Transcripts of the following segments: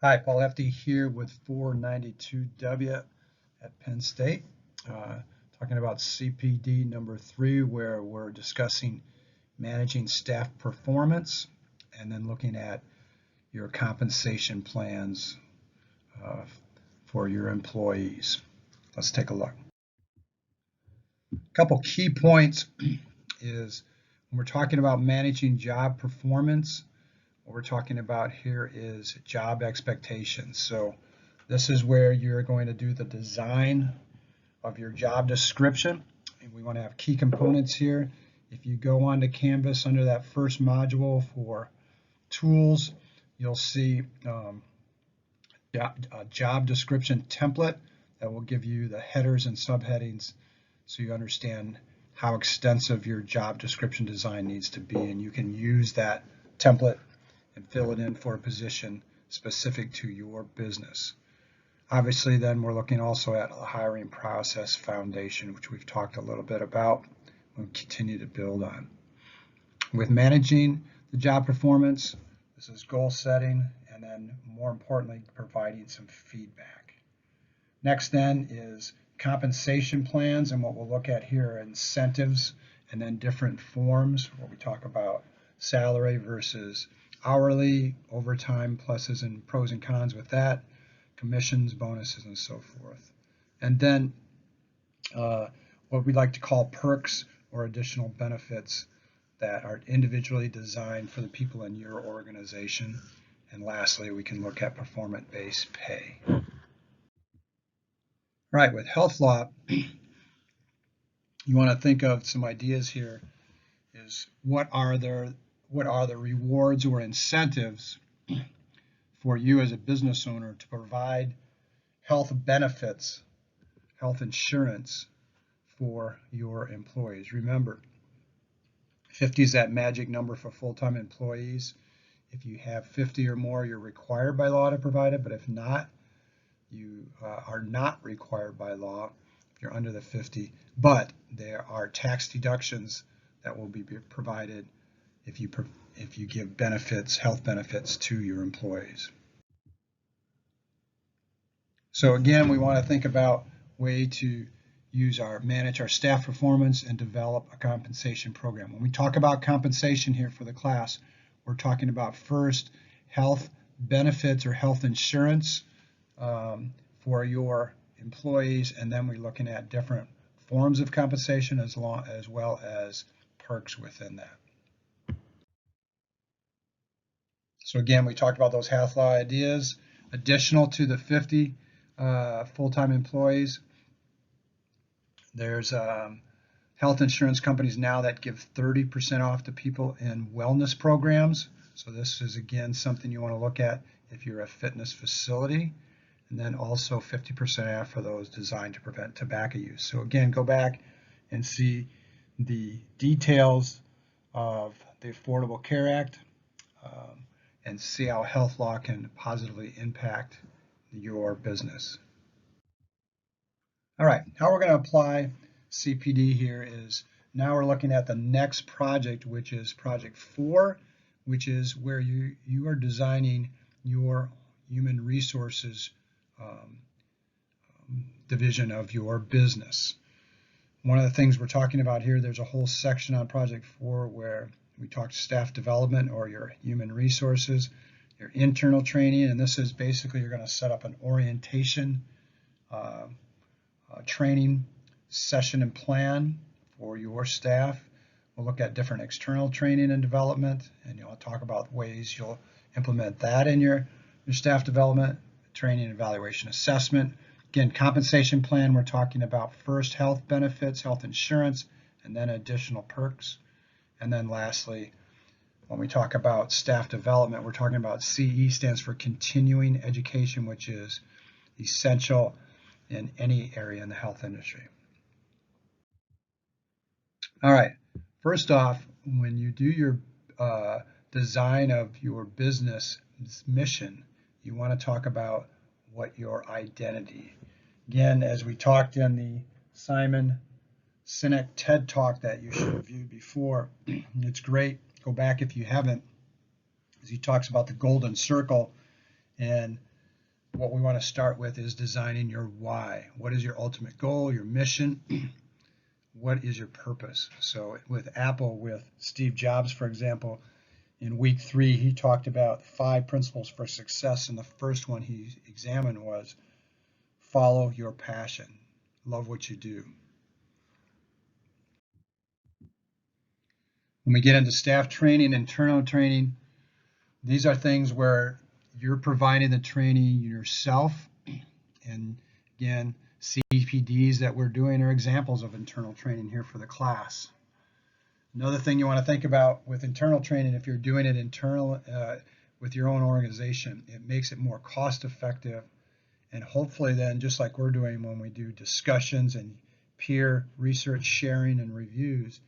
Hi, Paul FD here with 492W at Penn State, talking about CPD number 3, where we're discussing managing staff performance and then looking at your compensation plans for your employees. Let's take a look. A couple key points is when we're talking about managing job performance, what we're talking about here is job expectations. So this is where you're going to do the design of your job description. And we want to have key components here. If you go onto Canvas under that first module for tools, you'll see a job description template that will give you the headers and subheadings so you understand how extensive your job description design needs to be, and you can use that template and fill it in for a position specific to your business. Obviously, then we're looking also at a hiring process foundation, which we've talked a little bit about. We'll continue to build on. With managing the job performance, this is goal setting, and then more importantly, providing some feedback. Next then is compensation plans, and what we'll look at here are incentives and then different forms where we talk about salary versus hourly, overtime, pluses and pros and cons with that, commissions, bonuses, and so forth. And then what we like to call perks or additional benefits that are individually designed for the people in your organization. And lastly, we can look at performance-based pay. Right, with health law, you want to think of some ideas here is what are the rewards or incentives for you as a business owner to provide health benefits, health insurance for your employees. Remember, 50 is that magic number for full-time employees. If you have 50 or more, you're required by law to provide it, but if not, you are not required by law if you're under the 50, but there are tax deductions that will be provided if you give benefits, health benefits to your employees. So again, we want to think about way to manage our staff performance and develop a compensation program. When we talk about compensation here for the class, we're talking about first health benefits or health insurance for your employees, and then we're looking at different forms of compensation as well as perks within that. So again, we talked about those health law ideas. Additional to the 50 full-time employees, there's health insurance companies now that give 30% off to people in wellness programs. So this is, again, something you want to look at if you're a fitness facility. And then also 50% off for those designed to prevent tobacco use. So again, go back and see the details of the Affordable Care Act and see how health law can positively impact your business. All right, how we're going to apply CPD here is now we're looking at the next project, which is project 4, which is where you are designing your human resources division of your business. One of the things we're talking about here, there's a whole section on project 4 where we talk staff development or your human resources, your internal training, and this is basically you're going to set up an orientation training session and plan for your staff. We'll look at different external training and development, and you'll talk about ways you'll implement that in your staff development, training, evaluation, assessment. Again, compensation plan, we're talking about first health benefits, health insurance, and then additional perks. And then lastly, when we talk about staff development, we're talking about CE stands for continuing education, which is essential in any area in the health industry. All right, first off, when you do your design of your business mission, you want to talk about what your identity. Again, as we talked in the Simon Sinek TED Talk that you should have viewed before, it's great. Go back if you haven't, as he talks about the golden circle and what we want to start with is designing your why. What is your ultimate goal, your mission? What is your purpose? So with Apple, with Steve Jobs, for example, in week 3, he talked about 5 principles for success, and the first one he examined was follow your passion. Love what you do. When we get into staff training, internal training, these are things where you're providing the training yourself. And again, CPDs that we're doing are examples of internal training here for the class. Another thing you want to think about with internal training, if you're doing it internal with your own organization, it makes it more cost effective. And hopefully then, just like we're doing when we do discussions and peer research sharing and reviews,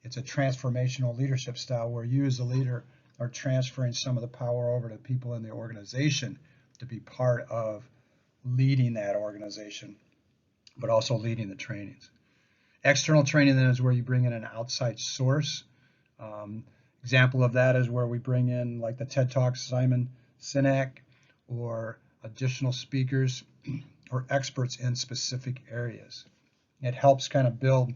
it's a transformational leadership style where you as a leader are transferring some of the power over to people in the organization to be part of leading that organization, but also leading the trainings. External training then is where you bring in an outside source. Example of that is where we bring in like the TED Talk Simon Sinek or additional speakers or experts in specific areas. It helps kind of build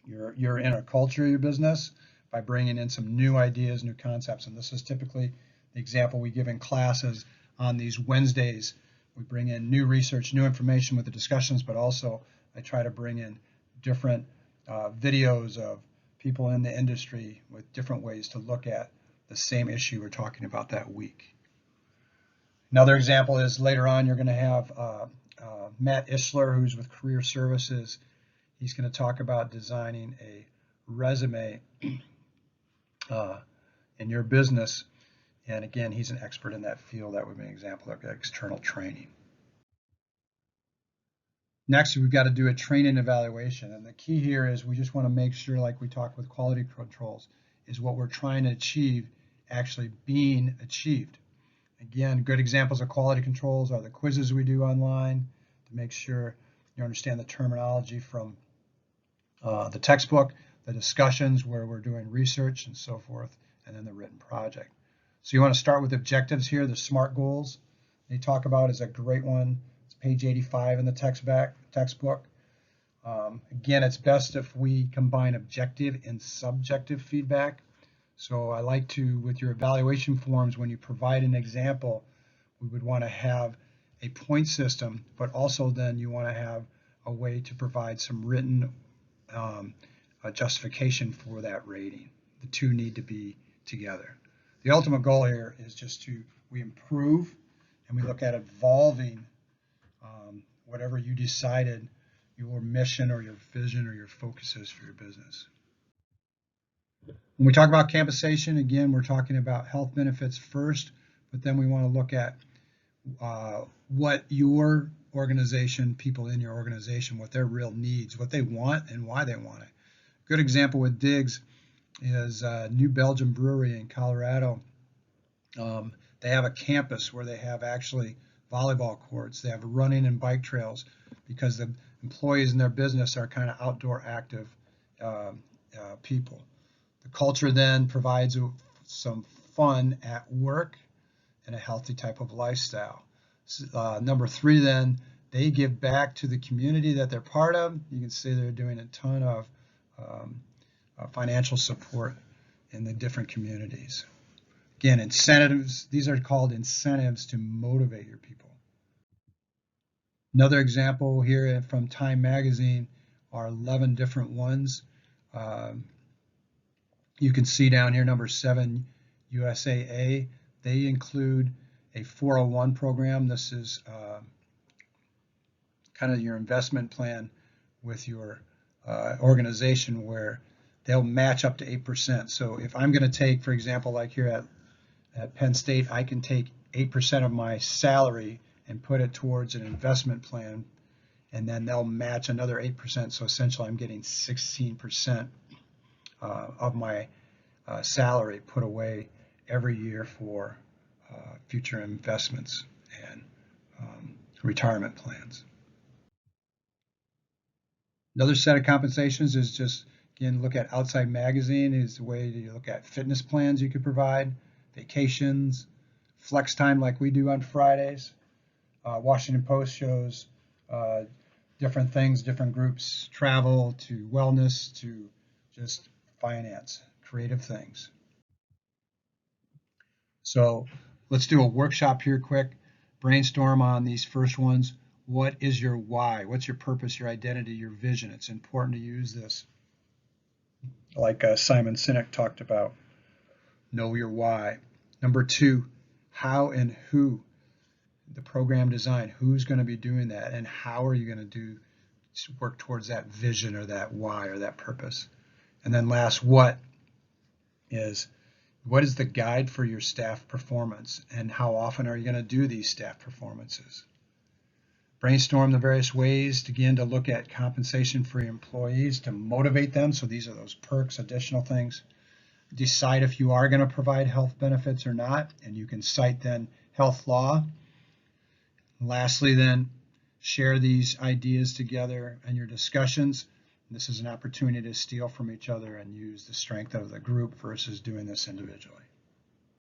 your inner culture of your business by bringing in some new ideas, new concepts. And this is typically the example we give in classes on these Wednesdays. We bring in new research, new information with the discussions, but also I try to bring in different videos of people in the industry with different ways to look at the same issue we're talking about that week. Another example is later on you're going to have Matt Ishler, who's with Career Services. He's going to talk about designing a resume in your business. And again, he's an expert in that field. That would be an example of external training. Next, we've got to do a training evaluation. And the key here is we just want to make sure, like we talked with quality controls, is what we're trying to achieve actually being achieved. Again, good examples of quality controls are the quizzes we do online to make sure you understand the terminology from the textbook, the discussions where we're doing research and so forth, and then the written project. So you want to start with objectives here, the SMART goals they talk about is a great one. It's page 85 in the textbook. Again, it's best if we combine objective and subjective feedback. So I like to, with your evaluation forms, when you provide an example, we would want to have a point system, but also then you want to have a way to provide some written justification for that rating. The two need to be together. The ultimate goal here is just we improve and we look at evolving whatever you decided your mission or your vision or your focus is for your business. When we talk about compensation, again, we're talking about health benefits first, but then we want to look at what your organization, people in your organization, what their real needs, what they want and why they want it. Good example with Diggs is New Belgium Brewery in Colorado. They have a campus where they have actually volleyball courts. They have running and bike trails because the employees in their business are kind of outdoor active people. The culture then provides some fun at work and a healthy type of lifestyle. Number 3 then, they give back to the community that they're part of. You can see they're doing a ton of financial support in the different communities. Again, incentives, these are called incentives to motivate your people. Another example here from Time Magazine are 11 different ones. You can see down here number 7, USAA. They include a 401 program. This is kind of your investment plan with your organization where they'll match up to 8%. So if I'm going to take, for example, like here at Penn State, I can take 8% of my salary and put it towards an investment plan, and then they'll match another 8%. So essentially I'm getting 16% of my salary put away every year for future investments and retirement plans. Another set of compensations is just, again, look at Outside Magazine is the way to look at fitness plans you could provide, vacations, flex time like we do on Fridays, Washington Post shows different things, different groups, travel to wellness to just finance, creative things. So let's do a workshop here quick. Brainstorm on these first ones. What is your why? What's your purpose, your identity, your vision? It's important to use this. Like Simon Sinek talked about. Know your why. Number 2, how and who. The program design. Who's going to be doing that, and how are you going to work towards that vision or that why or that purpose? And then last, what is the guide for your staff performance, and how often are you going to do these staff performances? Brainstorm the various ways to begin to look at compensation for your employees to motivate them. So these are those perks, additional things. Decide if you are going to provide health benefits or not, and you can cite then health law. And lastly, then share these ideas together in your discussions. This is an opportunity to steal from each other and use the strength of the group versus doing this individually.